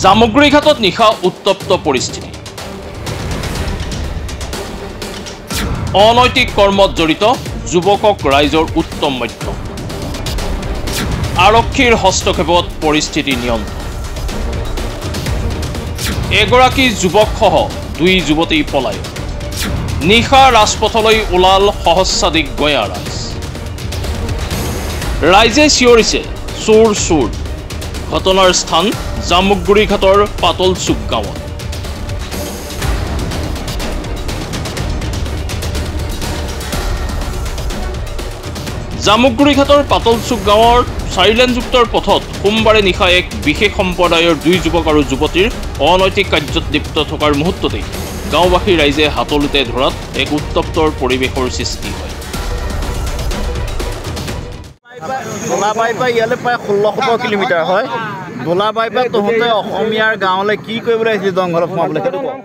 জামুগুৰিঘাটত নিশা উত্তপ্ত পৰিস্থিতি। অনৈতিক কৰ্মত জড়িত যুৱকক ৰাইজৰ উত্তম মধ্যম। আৰক্ষীৰ হস্তক্ষেপত পৰিস্থিতি নিয়ন্ত্ৰণ। এগৰাকী যুৱকসহ 2 যুৱতী পলায়ন। নিশা ৰাজপথলৈ ওলাল সহস্ৰাধিক গঞা ৰাইজ। ৰাইজে চিঞৰিছে চোৰ চোৰ। ঘটনাৰ স্থান জামুগুৰিঘাটৰ পাতলচুক গাঁৱত। জামুগুৰিঘাটৰ পাতলচুক গাঁৱৰ 4-লেনযুক্ত পথত সোমবাৰে নিশা এক বিশেষ সম্প্ৰদায়ৰ 2 যুৱক আৰু যুৱতীৰ অনৈতিক কাৰ্যত লিপ্ত থকাৰ মুহূৰ্ততেই গাঁওবাসী ৰাইজে হাতলুতে ধৰাত এক উত্তপ্তৰ পৰিৱেশৰ সৃষ্টি হয়। দোলাবাৰীৰ ইয়ালৈ প্ৰায় 1600 কিলোমিটাৰ হয়। দোলাবাৰীৰ পৰা তহঁতে অসমীয়াৰ গাঁৱলৈ কি কৰিবলৈ আহিছিল জংঘলত সোমাবলৈ সেইটো কওঁ।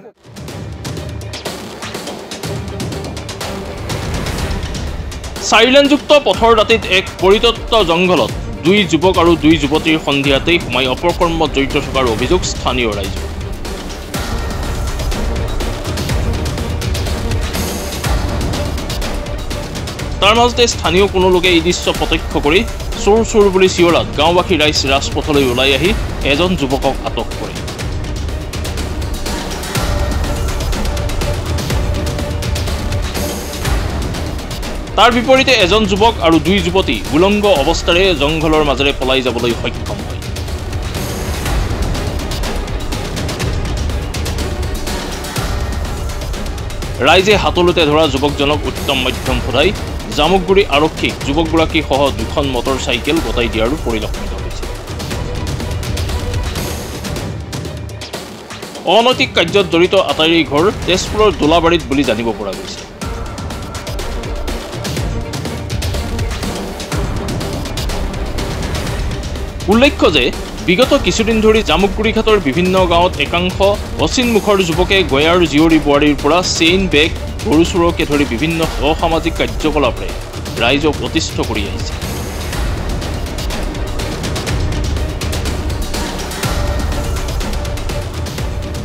4-লেনযুক্ত পথৰ দাঁতিত এক পৰিত্যক্ত জংঘলত 2 যুৱক আৰু 2 যুৱতীৰ সন্ধিয়াতেই সোমাই অপকৰ্মত জড়িত থকাৰ অভিযোগ স্থানীয় ৰাইজৰ। তাৰ মাজতে স্থানীয় কোনো লোকে এই দৃশ্য প্ৰত্যক্ষ কৰি চোৰ চোৰ বুলি চিঞৰাত গাঁওবাসী ৰাইজ ৰাজপথলৈ ওলাই আহি এজন যুৱকক আটক কৰে। তাৰ বিপৰীতে এজন যুৱক আৰু 2 যুৱতী উলংগ অৱস্থাৰে জংঘলৰ মাজেৰে পলাই যাবলৈ সক্ষম হয়। ৰাইজে হাতলুতে ধৰা যুৱকজনক উত্তম মধ্যম ফুটাই জামুগুৰি আৰক্ষীক যুৱকগৰাকী সহ 2খন মটৰ চাইকেল গতাই দিয়াৰো পৰিলক্ষিত হৈছে। অনৈতিক কাৰ্যত জড়িত আটাইৰে ঘৰ তেজপুৰৰ দোলাবাৰীত বুলি জানিব পৰা গৈছে। উল্লেখ্য যে বিগত কিছুদিন ধৰি জামুগুৰিঘাটৰ বিভিন্ন গাঁৱত একাংশ অচিন মুখৰ যুৱকে গঞাৰ জীয়ৰী বোৱাৰীৰ পৰা চেইন বেগ গৰু চোৰকে ধৰি বিভিন্ন অসামাজিক কাৰ্যকলাপৰে ৰাইজক অতিষ্ঠ কৰি আহিছে।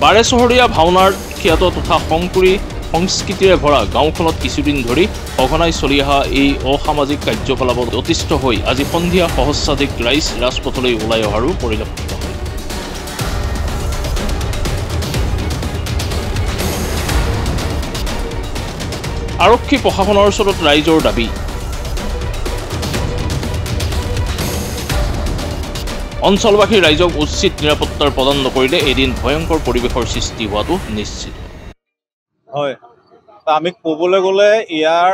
বাৰেচহৰীয়া ভাওনাৰ খ্যাত তথা শংকৰী সংস্কৃতিৰে ভৰা গাঁওখনত কিছুদিন ধৰি সঘনাই চলি অহা এই অসামাজিক কাৰ্যকলাপত অতিষ্ঠ হৈ আজি সন্ধিয়া সহস্ৰাধিক ৰাইজ ৰাজপথলৈ ওলাই অহাৰো পৰিলক্ষিত হয়। আৰক্ষী প্ৰশাসনৰ ওচৰত ৰাইজৰ দাবী, অঞ্চলবাসী ৰাইজক উচিত নিৰাপত্তাৰ প্ৰদান নকৰিলে এদিন ভয়ংকৰ পৰিৱেশৰ সৃষ্টি হোৱাটো নিশ্চিত। হয়, আমি ক'বলৈ গ'লে ইয়াৰ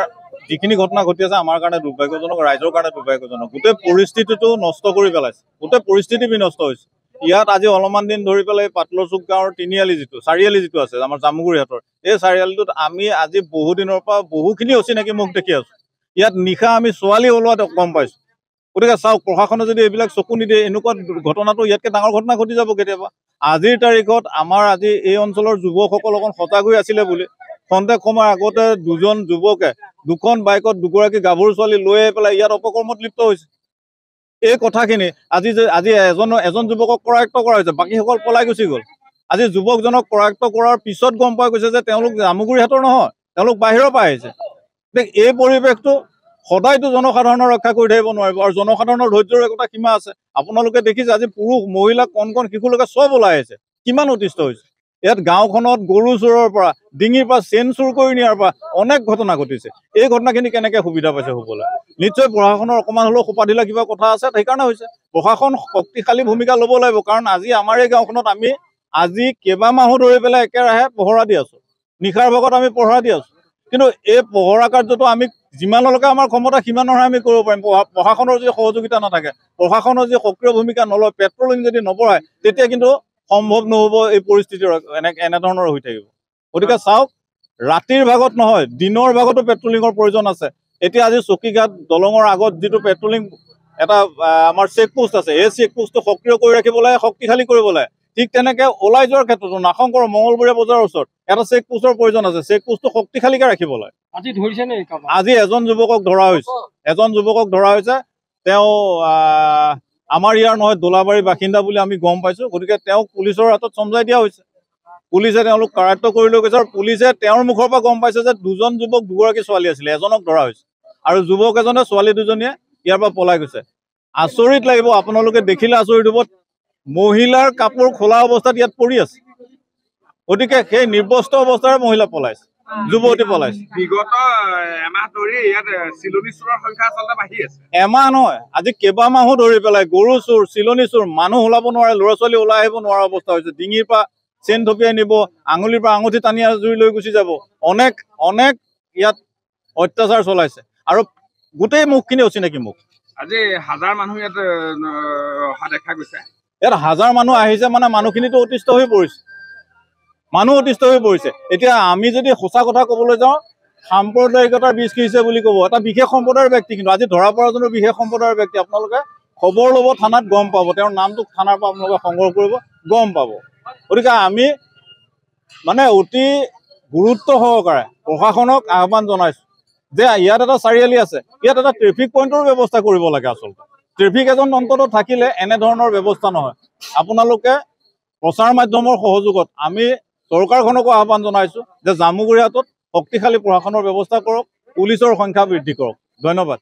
যিখিনি ঘটনা ঘটি আছে আমাৰ কাৰণে দুৰ্ভাগ্যজনক, ৰাইজৰ কাৰণে দুৰ্ভাগ্যজনক। গোটেই পৰিস্থিতিটো নষ্ট কৰি পেলাইছে, গোটেই পৰিস্থিতি বিনষ্ট হৈছে। ইয়াত আজি অলপমান দিন ধৰি পেলাই পাতলচুক গাঁৱৰ 4আলি যিটো আছে আমাৰ জামুগুৰিঘাটৰ, এই 4আলিটোত আমি আজি বহুদিনৰ পৰা বহুখিনি অচিনাকি মুখ দেখি আছো। ইয়াত নিশা আমি ছোৱালী ওলোৱাত গম পাইছো। গতিকে চাওক, প্ৰশাসনে যদি এইবিলাক চকু নিদিয়ে এনেকুৱা ঘটনাটো ইয়াতকৈ ডাঙৰ ঘটনা ঘটি যাব কেতিয়াবা। আজিৰ তাৰিখত আমাৰ আজি এই অঞ্চলৰ যুৱকসকল অকণ সজাগ হৈ আছিলে বুলি খন্তেক সময়ৰ আগতে 2জন যুৱকে 2খন বাইকত 2গৰাকী গাভৰু ছোৱালী লৈ আহি পেলাই ইয়াত অপকৰ্মত লিপ্ত হৈছে। এই কথাখিনি আজি এজন যুৱকক কৰায়ত্ব কৰা হৈছে, বাকীসকল পলাই গুচি গ'ল। আজি যুৱকজনক কৰায়ত্ব কৰাৰ পিছত গম পোৱা গৈছে যে তেওঁলোক জামুগুৰিঘাটৰ নহয়, তেওঁলোক বাহিৰৰ পৰা আহিছে। এই পৰিৱেশটো সদায়তো জনসাধাৰণৰ ৰক্ষা কৰি থাকিব নোৱাৰিব, আৰু জনসাধাৰণৰ ধৈৰ্যৰ একোটা সীমা আছে। আপোনালোকে দেখিছে আজি পুৰুষ মহিলা কণ শিশুলৈকে চব ওলাই আহিছে, কিমান অতিষ্ঠ হৈছে। ইয়াত গাঁওখনত গৰু চোৰৰ পৰা, ডিঙিৰ পৰা চেইন চুৰ কৰি নিয়াৰ পৰা অনেক ঘটনা ঘটিছে। এই ঘটনাখিনি কেনেকৈ সুবিধা পাইছে হ'বলৈ? নিশ্চয় প্ৰশাসনৰ অকণমান হ'লেও সোপা ঢিলা কিবা কথা আছে, সেইকাৰণে হৈছে। প্ৰশাসন শক্তিশালী ভূমিকা ল'ব লাগিব, কাৰণ আজি আমাৰ এই গাঁওখনত আমি আজি কেইবামাহো ধৰি পেলাই একেৰাহে পহৰা দি আছো। নিশাৰ ভাগত আমি পহৰা দি আছো, কিন্তু এই পহৰা কাৰ্যটো আমি যিমানলৈকে আমাৰ ক্ষমতা সিমানৰহে আমি কৰিব পাৰিম। প্ৰশাসনৰ যদি সহযোগিতা নাথাকে, প্ৰশাসনৰ যদি সক্ৰিয় ভূমিকা নলয়, পেট্ৰলিং যদি নবঢ়ায়, তেতিয়া কিন্তু সম্ভৱ নহ'ব। এই পৰিস্থিতি এনেধৰণৰ হৈ থাকিব। গতিকে চাওক, ৰাতিৰ ভাগত নহয়, দিনৰ ভাগতো পেট্ৰলিঙৰ প্ৰয়োজন আছে। এতিয়া আজি চকীঘাট দলঙৰ আগত যিটো পেট্ৰলিং এটা আমাৰ চেকপোষ্ট আছে, এই চেকপোষ্টটো সক্ৰিয় কৰি ৰাখিব লাগে, শক্তিশালী কৰিব লাগে। ঠিক তেনেকৈ ওলাই যোৱাৰ ক্ষেত্ৰতো নাশংকৰ মঙলবৰীয়া বজাৰৰ ওচৰত এটা চেকপোষ্টৰ প্ৰয়োজন আছে, চেকপোষ্টটো শক্তিশালীকৈ ৰাখিব লাগে। আজি এজন যুৱকক ধৰা হৈছে, তেওঁ আমাৰ ইয়াৰ নহয় দোলাবাৰীৰ বাসিন্দা বুলি আমি গম পাইছোঁ। গতিকে তেওঁক পুলিচৰ হাতত চমজাই দিয়া হৈছে। পুলিচে তেওঁলোক কাৰায়ত্ব কৰি লৈ গৈছে আৰু পুলিচে তেওঁৰ মুখৰ পৰা গম পাইছে যে 2জন যুৱক 2গৰাকী ছোৱালী আছিলে, এজনক ধৰা হৈছে আৰু যুৱক এজনে ছোৱালী 2জনীয়ে ইয়াৰ পৰা পলাই গৈছে। আচৰিত লাগিব, আপোনালোকে দেখিলে আচৰিত হ'ব। মহিলাৰ কাপোৰ খোলা অৱস্থাত ইয়াত পৰি আছে। গতিকে সেই নিৰ্বস্ত্ৰ অৱস্থাৰে মহিলা পলাইছে, যুৱতী পলাইছে। বিগত এমাহ ধৰি ইয়াত চিলনী চোৰৰ সংখ্যা আচলতে বাঢ়ি আছে। এমাহ নহয়, আজি কেইবামাহো ধৰি পেলাই গৰু চোৰ, চিলনী চোৰ, মানুহ ওলাব নোৱাৰে, ল'ৰা ছোৱালী ওলাই আহিব নোৱাৰা অৱস্থা হৈছে। ডিঙিৰ পৰা চেইন থপিয়াই নিব, আঙুলিৰ পৰা আঙুঠি টানি জুই লৈ গুচি যাব। অনেক ইয়াত অত্যাচাৰ চলাইছে আৰু গোটেই মুখখিনি অচিনাকি মুখ। আজি হাজাৰ মানুহ ইয়াত অহা দেখা গৈছে। ইয়াত হাজাৰ মানুহ আহিছে মানে মানুহখিনিতো অতিষ্ঠ হৈ পৰিছে, মানুহ অতিষ্ঠ হৈ পৰিছে। এতিয়া আমি যদি সঁচা কথা ক'বলৈ যাওঁ, সাম্প্ৰদায়িকতাৰ বীজ সিঁচিছে বুলি ক'ব। এটা বিশেষ সম্প্ৰদায়ৰ ব্যক্তি, কিন্তু আজি ধৰা পৰাজনো বিশেষ সম্প্ৰদায়ৰ ব্যক্তি। আপোনালোকে খবৰ ল'ব, থানাত গম পাব, তেওঁৰ নামটো থানাৰ পৰা আপোনালোকে সংগ্ৰহ কৰিব, গম পাব। গতিকে আমি মানে অতি গুৰুত্ব সহকাৰে প্ৰশাসনক আহ্বান জনাইছোঁ যে ইয়াত এটা চাৰিআলি আছে, ইয়াত এটা ট্ৰেফিক পইণ্টৰ ব্যৱস্থা কৰিব লাগে। আচলতে ট্ৰেফিক এজন অন্তত থাকিলে এনেধৰণৰ ব্যৱস্থা নহয়। আপোনালোকে প্ৰচাৰ মাধ্যমৰ সহযোগত আমি চৰকাৰখনকো আহ্বান জনাইছোঁ যে জামুগুৰি হাটত শক্তিশালী প্ৰশাসনৰ ব্যৱস্থা কৰক, পুলিচৰ সংখ্যা বৃদ্ধি কৰক। ধন্যবাদ।